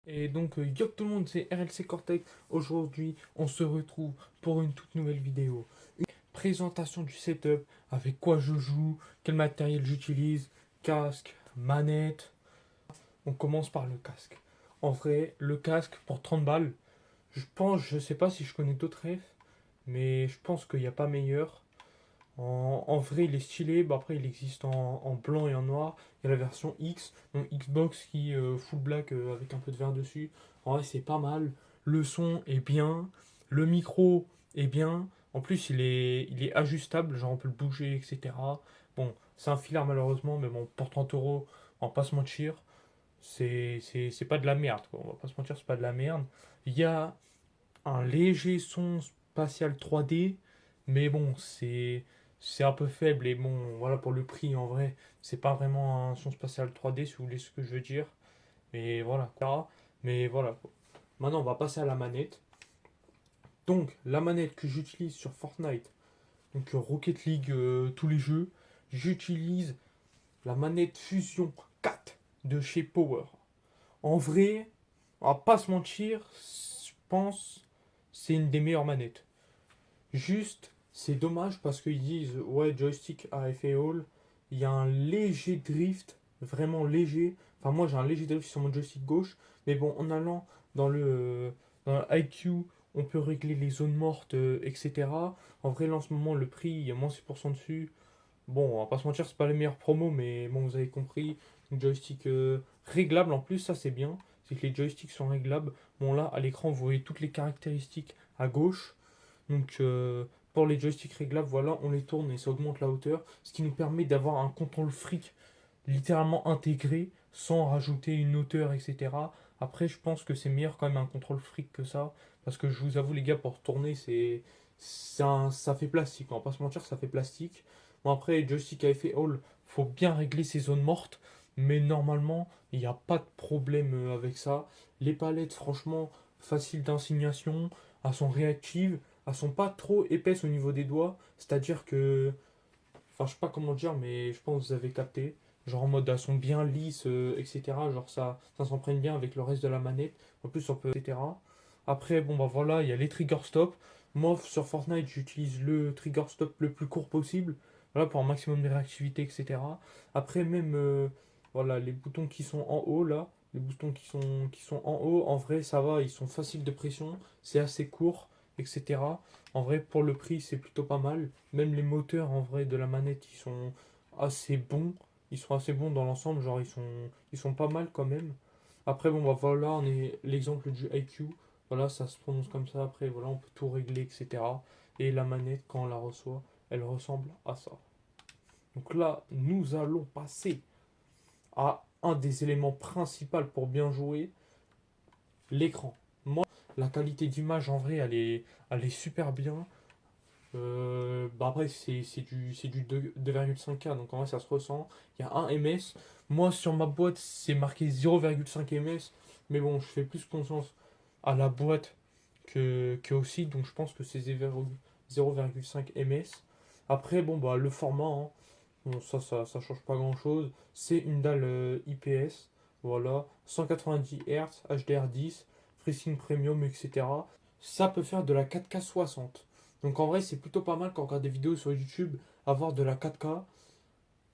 Et donc, yo tout le monde, c'est RLC Cortex. Aujourd'hui, on se retrouve pour une toute nouvelle vidéo. Une présentation du setup, avec quoi je joue, quel matériel j'utilise, casque, manette. On commence par le casque. En vrai, le casque pour 30 balles, je sais pas si je connais d'autres refs, mais je pense qu'il n'y a pas meilleur. En vrai, il est stylé. Bah, après, il existe en blanc et en noir. Il y a la version X, donc Xbox qui full black avec un peu de vert dessus. En vrai, c'est pas mal. Le son est bien. Le micro est bien. En plus, il est ajustable. Genre, on peut le bouger, etc. Bon, c'est un filard malheureusement, mais bon, pour 30 euros, on va pas se mentir. C'est pas de la merde, quoi. On va pas se mentir, c'est pas de la merde. Il y a un léger son spatial 3D, mais bon, c'est un peu faible et bon, voilà pour le prix en vrai, c'est pas vraiment un son spatial 3D si vous voulez ce que je veux dire, mais voilà quoi. Mais voilà quoi. Maintenant, on va passer à la manette. Donc, la manette que j'utilise sur Fortnite, donc Rocket League, tous les jeux, j'utilise la manette Fusion 4 de chez Power. En vrai, on va pas se mentir, je pense c'est une des meilleures manettes. Juste, c'est dommage parce qu'ils disent ouais, joystick à effet Hall. Il y a un léger drift, vraiment léger. Enfin, moi j'ai un léger drift sur mon joystick gauche. Mais bon, en allant dans le IQ, on peut régler les zones mortes, etc. En vrai, là en ce moment, le prix, il y a moins 6% dessus. Bon, on va pas se mentir, c'est pas les meilleures promos, mais bon, vous avez compris. Une joystick réglable en plus, ça c'est bien. C'est que les joysticks sont réglables. Bon, là, à l'écran, vous voyez toutes les caractéristiques à gauche. Donc pour les joysticks réglables, voilà, on les tourne et ça augmente la hauteur, ce qui nous permet d'avoir un contrôle fric littéralement intégré sans rajouter une hauteur, etc. Après, je pense que c'est meilleur quand même un contrôle fric que ça, parce que je vous avoue les gars, pour tourner, ça fait plastique, on va pas se mentir, ça fait plastique. Bon après, joystick à effet Hall, faut bien régler ces zones mortes, mais normalement, il n'y a pas de problème avec ça. Les palettes, franchement, faciles d'insignation, elles sont réactives, elles sont pas trop épaisses au niveau des doigts, c'est-à-dire que, enfin je sais pas comment dire, mais je pense que vous avez capté, genre en mode elles sont bien lisses, etc. Genre ça s'entraîne bien avec le reste de la manette, en plus on peut, etc. Après bon bah voilà, il y a les trigger stop. Moi sur Fortnite j'utilise le trigger stop le plus court possible, voilà pour un maximum de réactivité, etc. Après même voilà les boutons qui sont en haut là, les boutons qui sont en haut, en vrai ça va, ils sont faciles de pression, c'est assez court, etc. En vrai, pour le prix, c'est plutôt pas mal. Même les moteurs, en vrai, de la manette, ils sont assez bons. Ils sont assez bons dans l'ensemble, genre ils sont pas mal quand même. Après, bon, bah voilà, on est l'exemple du IQ. Voilà, ça se prononce comme ça. Après, voilà, on peut tout régler, etc. Et la manette, quand on la reçoit, elle ressemble à ça. Donc là, nous allons passer à un des éléments principaux pour bien jouer, l'écran. Moi, la qualité d'image, en vrai, elle est super bien. Bah après, c'est du 2,5K, donc en vrai, ça se ressent. Il y a un ms. Moi, sur ma boîte, c'est marqué 0,5 ms. Mais bon, je fais plus confiance à la boîte que au site, donc je pense que c'est 0,5 ms. Après, bon, bah, le format, hein, bon, ça change pas grand-chose. C'est une dalle IPS, voilà, 190 Hz, HDR10, FreeSync Premium, etc. Ça peut faire de la 4K 60. Donc en vrai, c'est plutôt pas mal quand on regarde des vidéos sur YouTube, avoir de la 4K.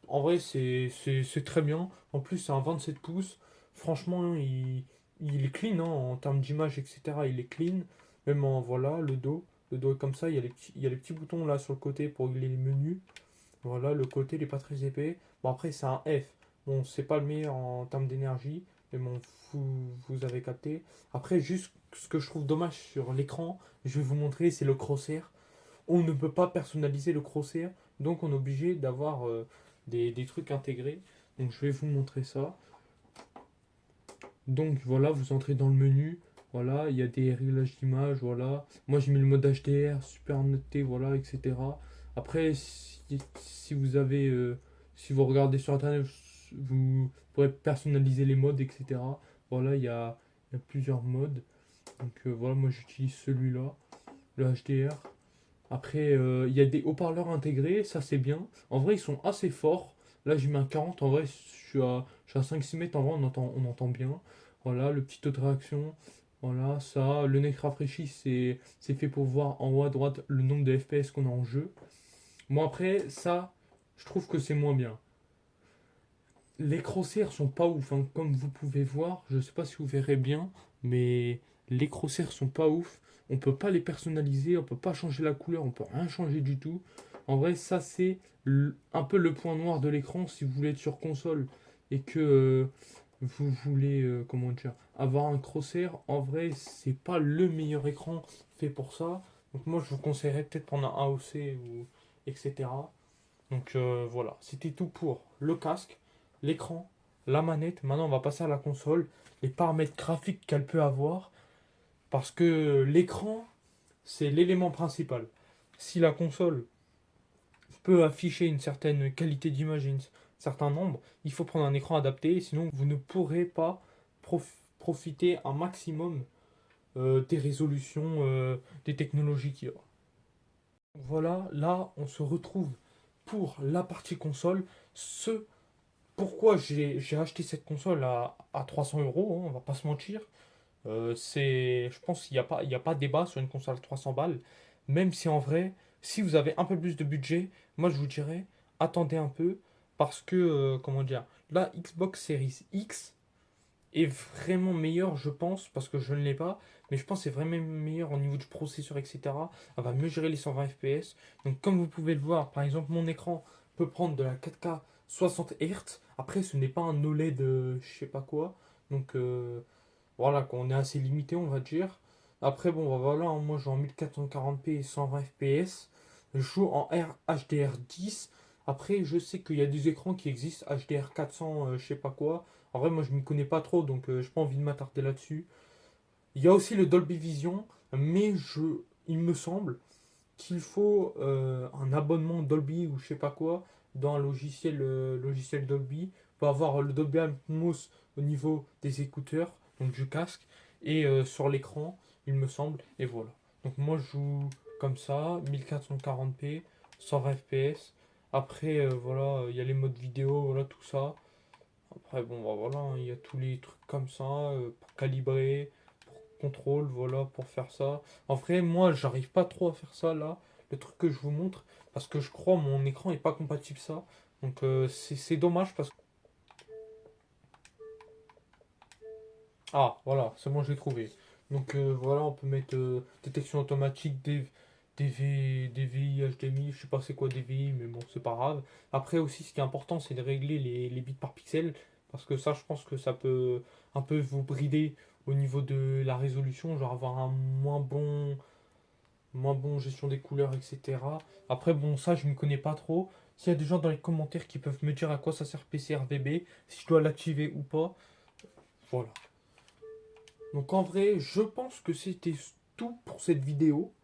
En vrai, c'est très bien. En plus, c'est un 27 pouces. Franchement, il est clean hein, en termes d'image, etc. Il est clean. Même en voilà, le dos. Le dos est comme ça. Il y a les petits boutons là sur le côté pour régler les menus. Voilà, le côté il est pas très épais. Bon, après, c'est un F. Bon, c'est pas le meilleur en termes d'énergie. Mais bon, vous avez capté. Après, juste ce que je trouve dommage sur l'écran, je vais vous montrer, c'est le crosshair. On ne peut pas personnaliser le crosshair, donc on est obligé d'avoir des trucs intégrés. Donc je vais vous montrer ça. Donc voilà, vous entrez dans le menu. Voilà, il y a des réglages d'image, voilà. Moi j'ai mis le mode HDR, super noté, voilà, etc. Après, si vous avez, si vous regardez sur internet, vous pourrez personnaliser les modes, etc. Voilà, il y a plusieurs modes. Donc voilà, moi j'utilise celui-là, le HDR. Après, il y a des haut-parleurs intégrés, ça c'est bien. En vrai, ils sont assez forts. Là, j'ai mis un 40, en vrai, je suis à 5-6 mètres, en vrai, on entend bien. Voilà, le petit taux de réaction. Voilà, ça. Le neck rafraîchi, c'est fait pour voir en haut à droite le nombre de FPS qu'on a en jeu. Bon, après, ça, je trouve que c'est moins bien. Les crosshairs sont pas ouf, hein. Comme vous pouvez voir, je sais pas si vous verrez bien, mais les crosshairs sont pas ouf. On peut pas les personnaliser, on peut pas changer la couleur, on peut rien changer du tout. En vrai, ça c'est un peu le point noir de l'écran si vous voulez être sur console et que vous voulez comment dire avoir un crosshair. En vrai, c'est pas le meilleur écran fait pour ça. Donc moi, je vous conseillerais peut-être prendre un AOC ou etc. Donc voilà, c'était tout pour le casque, l'écran, la manette. Maintenant, on va passer à la console, les paramètres graphiques qu'elle peut avoir. Parce que l'écran, c'est l'élément principal. Si la console peut afficher une certaine qualité d'image et un certain nombre, il faut prendre un écran adapté, sinon vous ne pourrez pas profiter un maximum des résolutions, des technologies qu'il y a. Voilà, là, on se retrouve pour la partie console. Ce pourquoi j'ai acheté cette console à 300 euros, hein, on va pas se mentir. Je pense qu'il y a pas débat sur une console à 300 balles. Même si en vrai, si vous avez un peu plus de budget, moi je vous dirais, attendez un peu. Parce que, comment dire, la Xbox Series X est vraiment meilleure, je pense, parce que je ne l'ai pas. Mais je pense que c'est vraiment meilleur au niveau du processeur, etc. Elle va mieux gérer les 120 FPS. Donc comme vous pouvez le voir, par exemple, mon écran peut prendre de la 4K 60 Hz. Après, ce n'est pas un OLED, je sais pas quoi. Donc voilà, quoi, on est assez limité, on va dire. Après, bon, bah, voilà, hein, moi je joue en 1440p et 120 fps. Je joue en HDR10. Après, je sais qu'il y a des écrans qui existent, HDR 400, je sais pas quoi. En vrai, moi je m'y connais pas trop, donc j'ai pas envie de m'attarder là-dessus. Il y a aussi le Dolby Vision, mais il me semble qu'il faut un abonnement Dolby ou je sais pas quoi dans un logiciel Dolby pour avoir le Dolby Atmos au niveau des écouteurs, donc du casque, et sur l'écran, il me semble. Et voilà. Donc moi je joue comme ça, 1440p, 120 fps. Après, voilà, il y a les modes vidéo, voilà tout ça. Après, bon, bah, voilà, hein, il y a tous les trucs comme ça pour calibrer, contrôle, voilà, pour faire ça. En vrai, moi, j'arrive pas trop à faire ça là, le truc que je vous montre, parce que je crois mon écran est pas compatible ça. Donc c'est dommage parce que... Ah, voilà, c'est bon, je l'ai trouvé. Donc voilà, on peut mettre détection automatique DVI, HDMI, je sais pas c'est quoi DVI, mais bon, c'est pas grave. Après aussi, ce qui est important, c'est de régler les bits par pixel, parce que ça, je pense que ça peut un peu vous brider au niveau de la résolution, genre avoir un moins bon gestion des couleurs, etc. Après, bon, ça, je ne connais pas trop. S'il y a des gens dans les commentaires qui peuvent me dire à quoi ça sert PCRVB, si je dois l'activer ou pas, voilà. Donc en vrai, je pense que c'était tout pour cette vidéo.